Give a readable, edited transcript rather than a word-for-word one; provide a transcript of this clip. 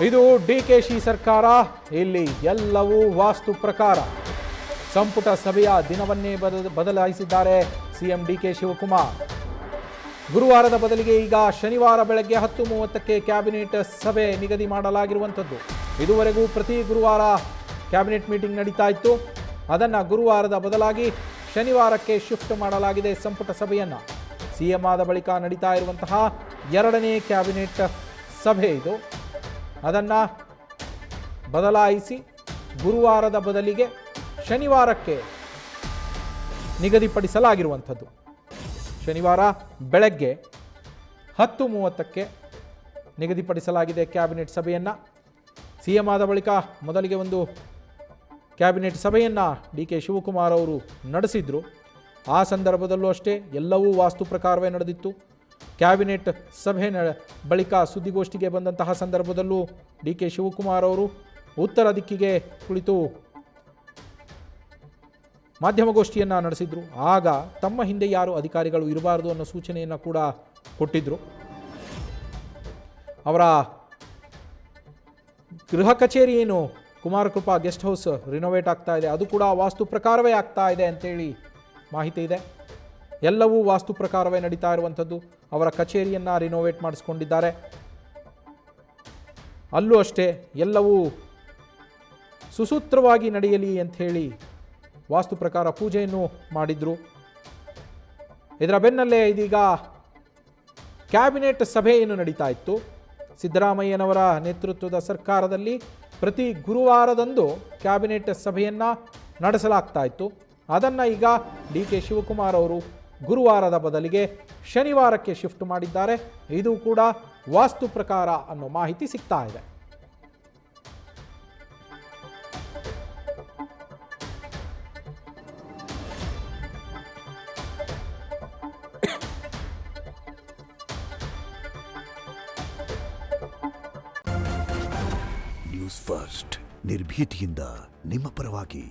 ಇದು ಡಿಕೆಶಿ ಸರ್ಕಾರ, ಇಲ್ಲಿ ಎಲ್ಲವೂ ವಾಸ್ತು ಪ್ರಕಾರ. ಸಂಪುಟ ಸಭೆಯ ದಿನವನ್ನೇ ಬದಲಾಯಿಸಿದ್ದಾರೆ ಸಿಎಂ ಡಿಕೆ ಶಿವಕುಮಾರ್. ಗುರುವಾರದ ಬದಲಿಗೆ ಈಗ ಶನಿವಾರ ಬೆಳಗ್ಗೆ 10:30ಕ್ಕೆ ಕ್ಯಾಬಿನೆಟ್ ಸಭೆ ನಿಗದಿ ಮಾಡಲಾಗಿರುವಂಥದ್ದು. ಇದುವರೆಗೂ ಪ್ರತಿ ಗುರುವಾರ ಕ್ಯಾಬಿನೆಟ್ ಮೀಟಿಂಗ್ ನಡೀತಾ ಇತ್ತು. ಅದನ್ನು ಗುರುವಾರದ ಬದಲಾಗಿ ಶನಿವಾರಕ್ಕೆ ಶಿಫ್ಟ್ ಮಾಡಲಾಗಿದೆ ಸಂಪುಟ ಸಭೆಯನ್ನು. ಸಿಎಂ ಆದ ಬಳಿಕ ನಡೀತಾ ಇರುವಂತಹ 2ನೇ ಕ್ಯಾಬಿನೆಟ್ ಸಭೆ ಇದು. ಅದನ್ನು ಬದಲಾಯಿಸಿ ಗುರುವಾರದ ಬದಲಿಗೆ ಶನಿವಾರಕ್ಕೆ ನಿಗದಿಪಡಿಸಲಾಗಿರುವಂಥದ್ದು. ಶನಿವಾರ ಬೆಳಗ್ಗೆ 10:30ಕ್ಕೆ ನಿಗದಿಪಡಿಸಲಾಗಿದೆ ಕ್ಯಾಬಿನೆಟ್ ಸಭೆಯನ್ನು. ಸಿಎಂ ಆದ ಬಳಿಕ ಮೊದಲಿಗೆ ಒಂದು ಕ್ಯಾಬಿನೆಟ್ ಸಭೆಯನ್ನು ಡಿಕೆ ಶಿವಕುಮಾರ್ ಅವರು ನಡೆಸಿದರು. ಆ ಸಂದರ್ಭದಲ್ಲೂ ಅಷ್ಟೇ ಎಲ್ಲವೂ ವಾಸ್ತು ಪ್ರಕಾರವೇ ನಡೆದಿತ್ತು. ಕ್ಯಾಬಿನೆಟ್ ಸಭೆ ಬಳಿಕ ಸುದ್ದಿಗೋಷ್ಠಿಗೆ ಬಂದಂತಹ ಸಂದರ್ಭದಲ್ಲೂ ಡಿಕೆ ಶಿವಕುಮಾರ್ ಅವರು ಉತ್ತರ ದಿಕ್ಕಿಗೆ ಕುಳಿತು ಮಾಧ್ಯಮಗೋಷ್ಠಿಯನ್ನು ನಡೆಸಿದರು. ಆಗ ತಮ್ಮ ಹಿಂದೆ ಯಾರು ಅಧಿಕಾರಿಗಳು ಇರಬಾರದು ಅನ್ನೋ ಸೂಚನೆಯನ್ನು ಕೂಡ ಕೊಟ್ಟಿದ್ದರು. ಅವರ ಗೃಹ ಕಚೇರಿ ಏನು ಕುಮಾರಕೃಪಾ ಗೆಸ್ಟ್ ಹೌಸ್ ರಿನೋವೇಟ್ ಆಗ್ತಾ ಇದೆ, ಅದು ಕೂಡ ವಾಸ್ತು ಪ್ರಕಾರವೇ ಆಗ್ತಾ ಇದೆ ಅಂತೇಳಿ ಮಾಹಿತಿ ಇದೆ. ಎಲ್ಲವೂ ವಾಸ್ತು ಪ್ರಕಾರವೇ ನಡೀತಾ ಇರುವಂಥದ್ದು. ಅವರ ಕಚೇರಿಯನ್ನು ರಿನೋವೇಟ್ ಮಾಡಿಸ್ಕೊಂಡಿದ್ದಾರೆ. ಅಲ್ಲೂ ಅಷ್ಟೇ ಎಲ್ಲವೂ ಸುಸೂತ್ರವಾಗಿ ನಡೆಯಲಿ ಅಂಥೇಳಿ ವಾಸ್ತು ಪ್ರಕಾರ ಪೂಜೆಯನ್ನು ಮಾಡಿದ್ರು. ಇದರ ಬೆನ್ನಲ್ಲೇ ಇದೀಗ ಕ್ಯಾಬಿನೆಟ್ ಸಭೆ ಏನು ನಡೀತಾ ಇತ್ತು. ಸಿದ್ದರಾಮಯ್ಯನವರ ನೇತೃತ್ವದ ಸರ್ಕಾರದಲ್ಲಿ ಪ್ರತಿ ಗುರುವಾರದಂದು ಕ್ಯಾಬಿನೆಟ್ ಸಭೆಯನ್ನು ನಡೆಸಲಾಗ್ತಾ ಇತ್ತು. ಅದನ್ನು ಈಗ ಡಿಕೆ ಶಿವಕುಮಾರ್ ಅವರು ಗುರುವಾರದ ಬದಲಿಗೆ ಶನಿವಾರಕ್ಕೆ ಶಿಫ್ಟ್ ಮಾಡಿದ್ದಾರೆ. ಇದು ಕೂಡ ವಾಸ್ತು ಪ್ರಕಾರ ಅನ್ನೋ ಮಾಹಿತಿ ಸಿಗ್ತಾ ಇದೆ. ನ್ಯೂಸ್ ಫಸ್ಟ್ ನಿರ್ಭೀತಿಯಿಂದ ನಿಮ್ಮ ಪರವಾಗಿ.